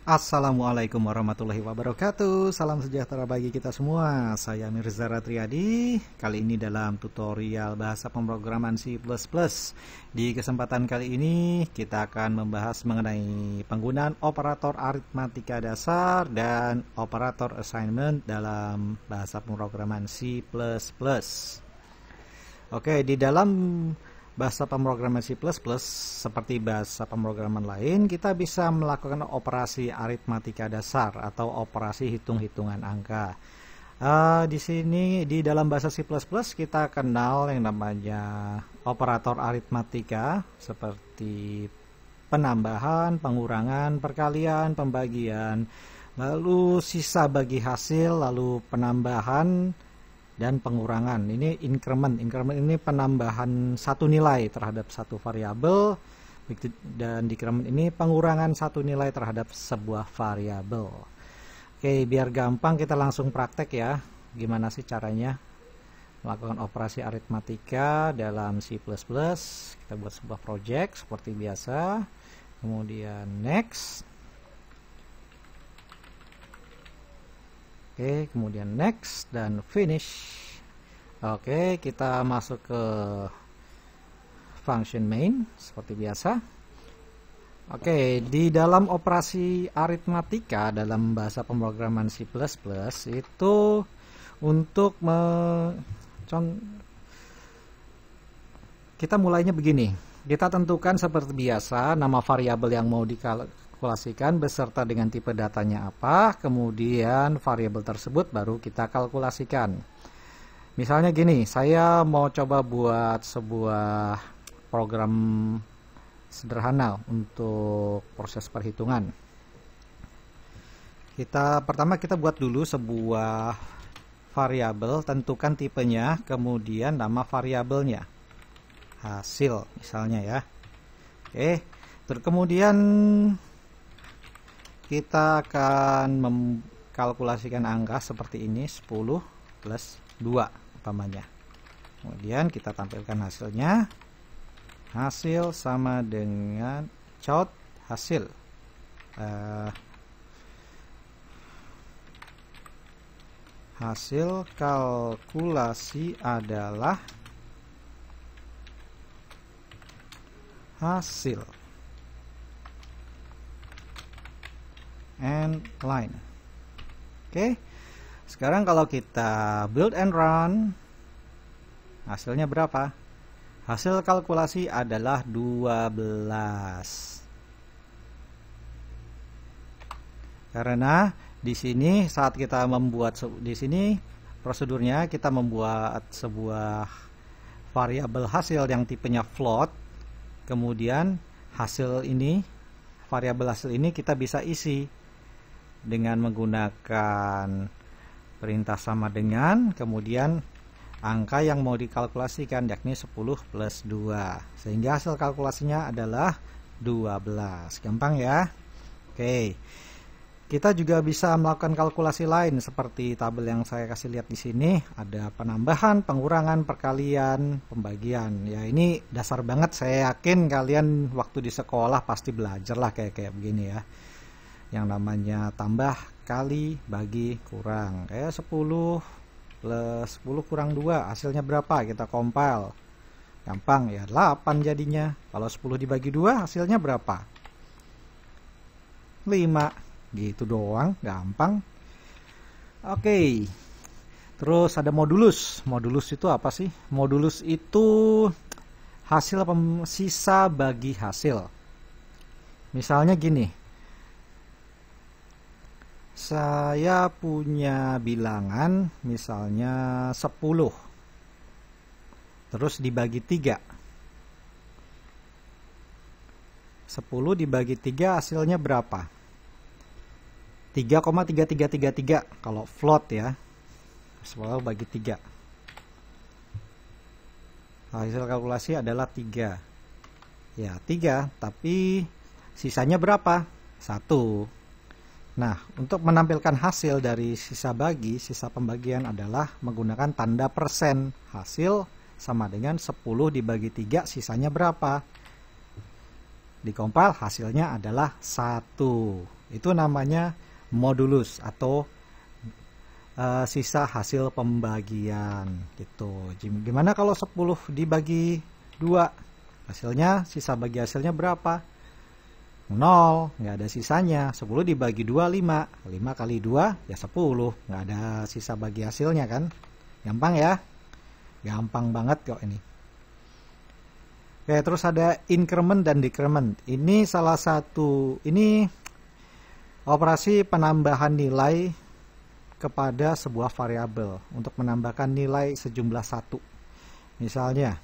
Assalamualaikum warahmatullahi wabarakatuh. Salam sejahtera bagi kita semua. Saya Mirza Ratriadi. Kali ini dalam tutorial bahasa pemrograman C++. Di kesempatan kali ini kita akan membahas mengenai penggunaan operator aritmatika dasar dan operator assignment dalam bahasa pemrograman C++. Oke, di dalam bahasa pemrograman C++, seperti bahasa pemrograman lain, kita bisa melakukan operasi aritmatika dasar atau operasi hitung-hitungan angka. Di sini di dalam bahasa C++ kita kenal yang namanya operator aritmatika seperti penambahan, pengurangan, perkalian, pembagian, lalu sisa bagi hasil, lalu penambahan dan pengurangan. Ini increment ini penambahan satu nilai terhadap satu variabel, dan decrement ini pengurangan satu nilai terhadap sebuah variabel. Oke, biar gampang kita langsung praktek ya, gimana sih caranya melakukan operasi aritmatika dalam C++. Kita buat sebuah project seperti biasa, kemudian next. Oke, kemudian next dan finish. Oke, kita masuk ke function main seperti biasa. Oke, di dalam operasi aritmatika dalam bahasa pemrograman C++ itu untuk kita mulainya begini. Kita tentukan seperti biasa nama variabel yang mau dikalkulasikan beserta dengan tipe datanya apa, kemudian variabel tersebut baru kita kalkulasikan. Misalnya gini, saya mau coba buat sebuah program sederhana untuk proses perhitungan. Pertama kita buat dulu sebuah variabel, tentukan tipenya, kemudian nama variabelnya, hasil misalnya ya. Oke, terus kemudian kita akan mengkalkulasikan angka seperti ini, 10 plus 2 umpamanya. Kemudian kita tampilkan hasilnya. Hasil sama dengan count hasil. Hasil kalkulasi adalah hasil. And line. Oke, sekarang kalau kita build and run, hasilnya berapa? Hasil kalkulasi adalah 12. Karena di sini saat kita membuat di sini prosedurnya kita membuat sebuah variabel hasil yang tipenya float. Kemudian hasil ini, variabel hasil ini kita bisa isi dengan menggunakan perintah sama dengan, kemudian angka yang mau dikalkulasikan yakni 10 plus 2, sehingga hasil kalkulasinya adalah 12. Gampang ya. Oke, kita juga bisa melakukan kalkulasi lain seperti tabel yang saya kasih lihat di sini. Ada penambahan, pengurangan, perkalian, pembagian. Ya, ini dasar banget, saya yakin kalian waktu di sekolah pasti belajar lah kayak begini ya, yang namanya tambah, kali, bagi, kurang. Kayak 10 plus 10 kurang 2, hasilnya berapa? Kita compile. Gampang ya, 8 jadinya. Kalau 10 dibagi 2, hasilnya berapa? 5. Gitu doang, gampang. Oke. Terus ada modulus. Modulus itu apa sih? Modulus itu hasil sisa bagi hasil. Misalnya gini. Saya punya bilangan misalnya 10, terus dibagi 3. 10 dibagi 3 hasilnya berapa? 3,3333 kalau float ya. 10 bagi 3. Hasil kalkulasi adalah 3. Ya, 3, tapi sisanya berapa? 1. Nah, untuk menampilkan hasil dari sisa bagi, sisa pembagian adalah menggunakan tanda persen. Hasil sama dengan 10 dibagi 3, sisanya berapa? Dikompil hasilnya adalah 1. Itu namanya modulus atau sisa hasil pembagian gitu. Gimana kalau 10 dibagi 2? Hasilnya, sisa bagi hasilnya berapa? 0, nggak ada sisanya. 10 dibagi 2, 5. 5 kali 2 ya 10. Nggak ada sisa bagi hasilnya kan? Gampang ya? Gampang banget kok ini. Oke, terus ada increment dan decrement. Ini salah satu, ini operasi penambahan nilai kepada sebuah variabel untuk menambahkan nilai sejumlah 1. Misalnya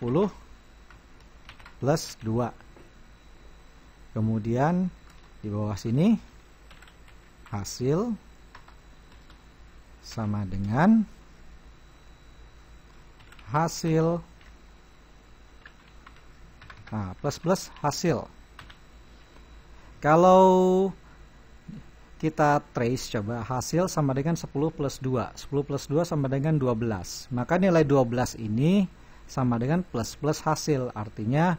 10 plus 2. Kemudian di bawah sini hasil sama dengan hasil, nah plus hasil. Kalau kita trace, coba hasil sama dengan 10 plus 2. 10 plus 2 sama dengan 12. Maka nilai 12 ini sama dengan plus hasil. Artinya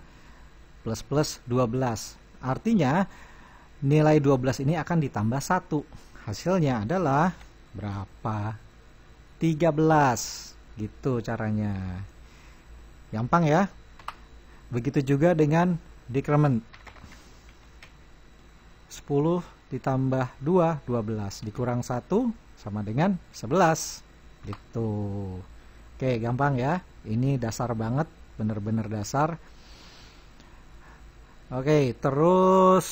plus 12. Artinya nilai 12 ini akan ditambah 1. Hasilnya adalah berapa? 13. Gitu caranya. Gampang ya? Begitu juga dengan decrement. 10 ditambah 2, 12. Dikurang 1 sama dengan 11. Gitu. Oke, gampang ya. Ini dasar banget. Bener-bener dasar. Oke, terus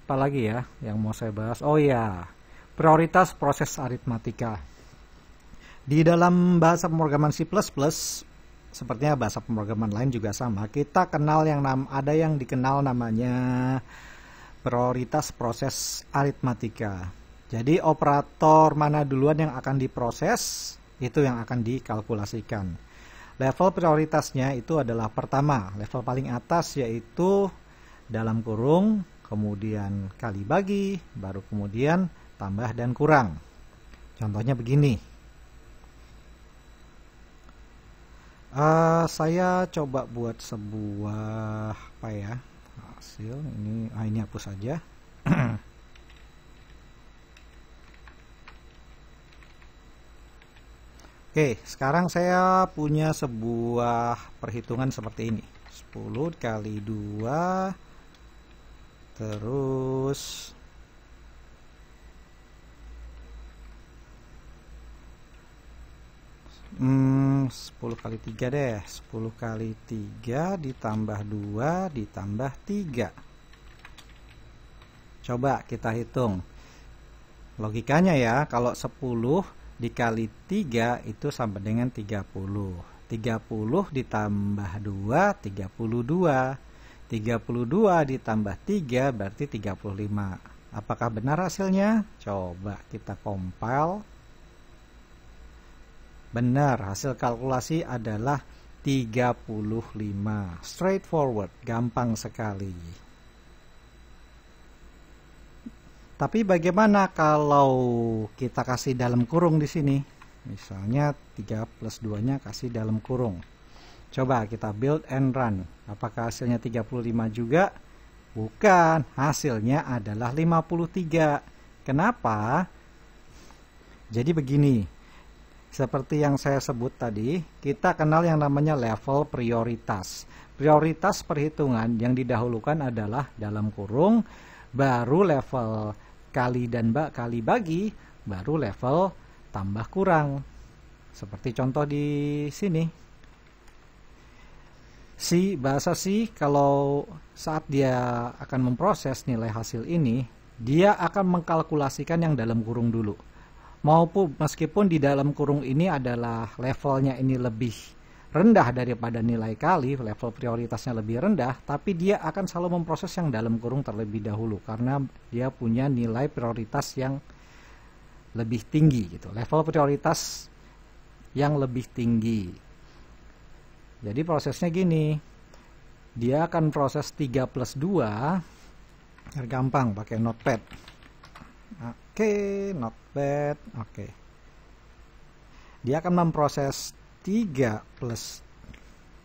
apa lagi ya yang mau saya bahas? Oh ya, prioritas proses aritmatika. Di dalam bahasa pemrograman C++, sepertinya bahasa pemrograman lain juga sama, kita kenal ada yang dikenal namanya prioritas proses aritmatika. Jadi operator mana duluan yang akan diproses, itu yang akan dikalkulasikan. Level prioritasnya itu adalah pertama, level paling atas yaitu dalam kurung, kemudian kali bagi, baru kemudian tambah dan kurang. Contohnya begini. Saya coba buat sebuah apa ya, hasil ini hapus saja. Oke, sekarang saya punya sebuah perhitungan seperti ini. 10 kali 2 terus 10 kali 3 deh. 10 kali 3 ditambah 2 ditambah 3. Coba kita hitung. Logikanya ya, kalau 10 dikali 3 itu sama dengan 30. 30 ditambah 2, 32. 32 ditambah 3 berarti 35. Apakah benar hasilnya? Coba kita compile. Benar, hasil kalkulasi adalah 35. Straightforward, gampang sekali. Tapi bagaimana kalau kita kasih dalam kurung di sini? Misalnya 3 plus 2-nya kasih dalam kurung. Coba kita build and run. Apakah hasilnya 35 juga? Bukan, hasilnya adalah 53. Kenapa? Jadi begini, seperti yang saya sebut tadi, kita kenal yang namanya level prioritas. Prioritas perhitungan yang didahulukan adalah dalam kurung, baru level kali dan kali bagi, baru level tambah kurang. Seperti contoh di sini. Bahasa C, kalau saat dia akan memproses nilai hasil ini, dia akan mengkalkulasikan yang dalam kurung dulu. Meskipun di dalam kurung ini adalah levelnya ini lebih rendah daripada nilai kali, level prioritasnya lebih rendah, tapi dia akan selalu memproses yang dalam kurung terlebih dahulu karena dia punya nilai prioritas yang lebih tinggi gitu. Level prioritas yang lebih tinggi. Jadi prosesnya gini, dia akan proses 3 plus 2, biar gampang pakai notepad. Oke, notepad, oke. Dia akan memproses 3 plus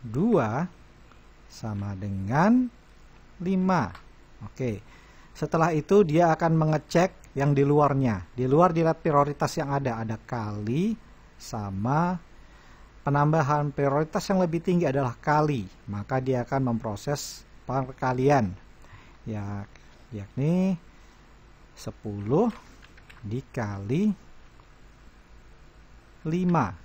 2 sama dengan 5. Oke. Setelah itu dia akan mengecek yang di luarnya. Di luar dilihat prioritas yang ada kali sama penambahan. Prioritas yang lebih tinggi adalah kali, maka dia akan memproses perkalian. Yakni 10 dikali 5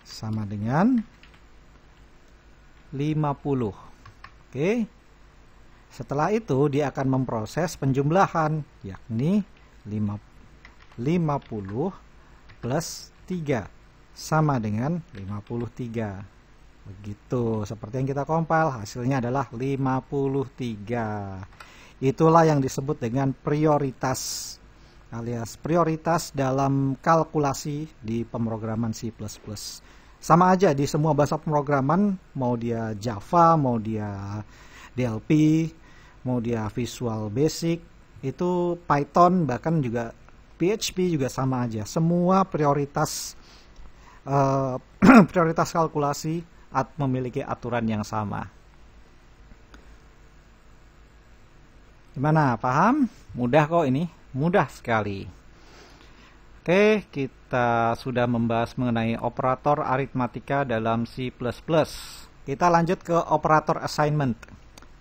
sama dengan 50. Oke. Setelah itu dia akan memproses penjumlahan, yakni 50 plus 3 sama dengan 53. Begitu, seperti yang kita compile, hasilnya adalah 53. Itulah yang disebut dengan prioritas, alias prioritas dalam kalkulasi di pemrograman C++. Sama aja di semua bahasa pemrograman, mau dia Java, mau dia DLP, mau dia Visual Basic, itu Python, bahkan juga PHP juga sama aja. Semua prioritas prioritas kalkulasi memiliki aturan yang sama. Gimana? Paham? Mudah kok ini. Mudah sekali. Oke, kita sudah membahas mengenai operator aritmatika dalam C++. Kita lanjut ke operator assignment.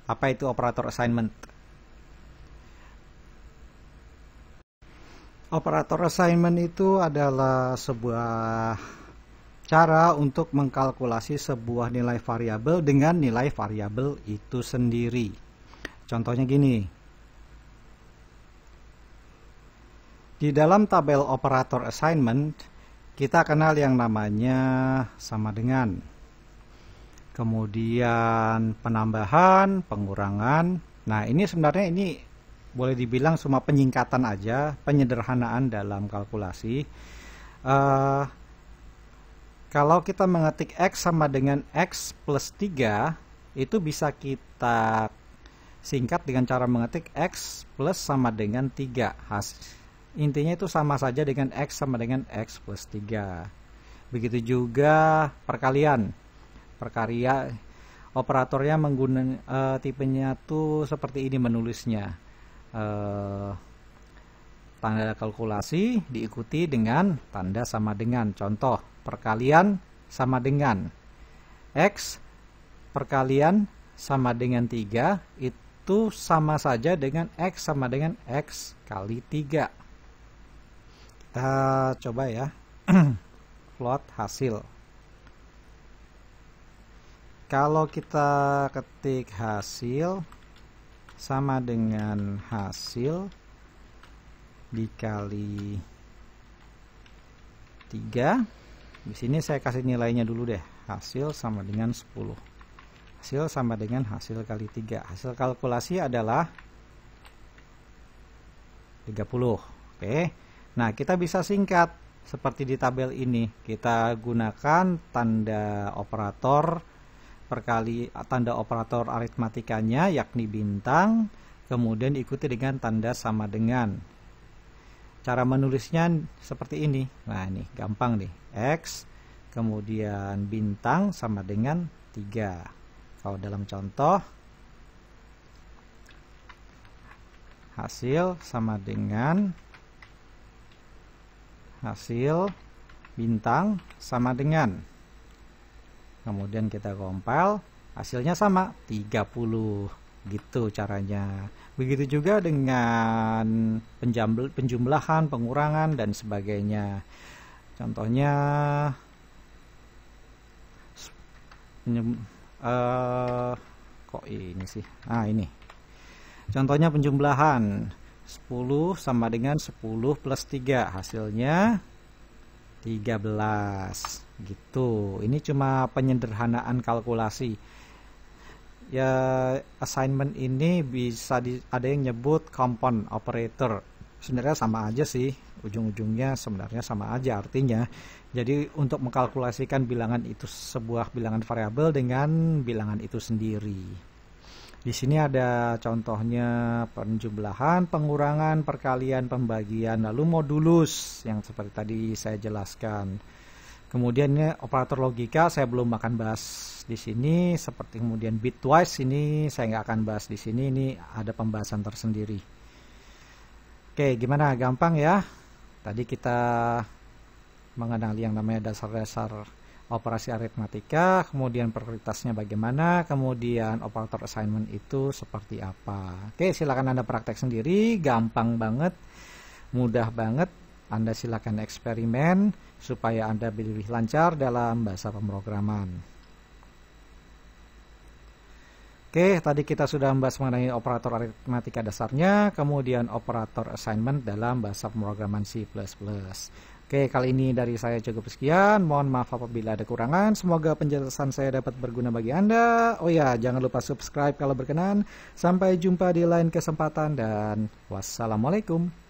Apa itu operator assignment? Operator assignment itu adalah sebuah cara untuk mengkalkulasi sebuah nilai variabel dengan nilai variabel itu sendiri. Contohnya gini. Di dalam tabel operator assignment, kita kenal yang namanya sama dengan. Kemudian penambahan, pengurangan. Nah, ini sebenarnya ini boleh dibilang cuma penyingkatan aja, penyederhanaan dalam kalkulasi. Kalau kita mengetik X sama dengan X plus 3, itu bisa kita singkat dengan cara mengetik X plus sama dengan 3. Intinya itu sama saja dengan X sama dengan X plus 3. Begitu juga perkalian. Operatornya menggunakan tipenya tuh seperti ini menulisnya. Tanda kalkulasi diikuti dengan tanda sama dengan. Contoh, perkalian sama dengan X perkalian sama dengan 3, itu sama saja dengan X sama dengan X kali 3. Kita coba ya. Plot hasil. Kalau kita ketik hasil sama dengan hasil dikali 3. Di sini saya kasih nilainya dulu deh. Hasil sama dengan 10. Hasil sama dengan hasil kali 3. Hasil kalkulasi adalah 30. Oke. Nah, kita bisa singkat seperti di tabel ini. Kita gunakan tanda operator tanda operator aritmatikanya, yakni bintang, kemudian diikuti dengan tanda sama dengan. Cara menulisnya seperti ini. Nah, ini gampang nih. X kemudian bintang sama dengan 3. Kalau dalam contoh hasil sama dengan hasil bintang sama dengan, kemudian kita compile, hasilnya sama 30. Gitu caranya. Begitu juga dengan penjumlahan, pengurangan dan sebagainya. Contohnya kok ini sih? Ah, ini. Contohnya penjumlahan 10 sama dengan 10 plus 3, hasilnya 13 gitu. Ini cuma penyederhanaan kalkulasi ya. Assignment ini bisa ada yang nyebut compound operator. Sebenarnya sama aja sih, ujung-ujungnya sebenarnya sama aja artinya. Jadi untuk mengkalkulasikan bilangan itu, sebuah bilangan variabel dengan bilangan itu sendiri. Di sini ada contohnya penjumlahan, pengurangan, perkalian, pembagian, lalu modulus yang seperti tadi saya jelaskan. Kemudian ini operator logika saya belum akan bahas di sini, seperti kemudian bitwise ini saya nggak akan bahas di sini, ini ada pembahasan tersendiri. Oke, gimana? Gampang ya? Tadi kita mengenali yang namanya dasar-dasar operasi aritmatika, kemudian prioritasnya bagaimana, kemudian operator assignment itu seperti apa. Oke, silakan Anda praktek sendiri, gampang banget, mudah banget. Anda silakan eksperimen supaya Anda lebih lancar dalam bahasa pemrograman. Oke, tadi kita sudah membahas mengenai operator aritmatika dasarnya, kemudian operator assignment dalam bahasa pemrograman C++. Oke, kali ini dari saya cukup sekian. Mohon maaf apabila ada kekurangan. Semoga penjelasan saya dapat berguna bagi Anda. Oh ya, jangan lupa subscribe kalau berkenan. Sampai jumpa di lain kesempatan dan wassalamualaikum.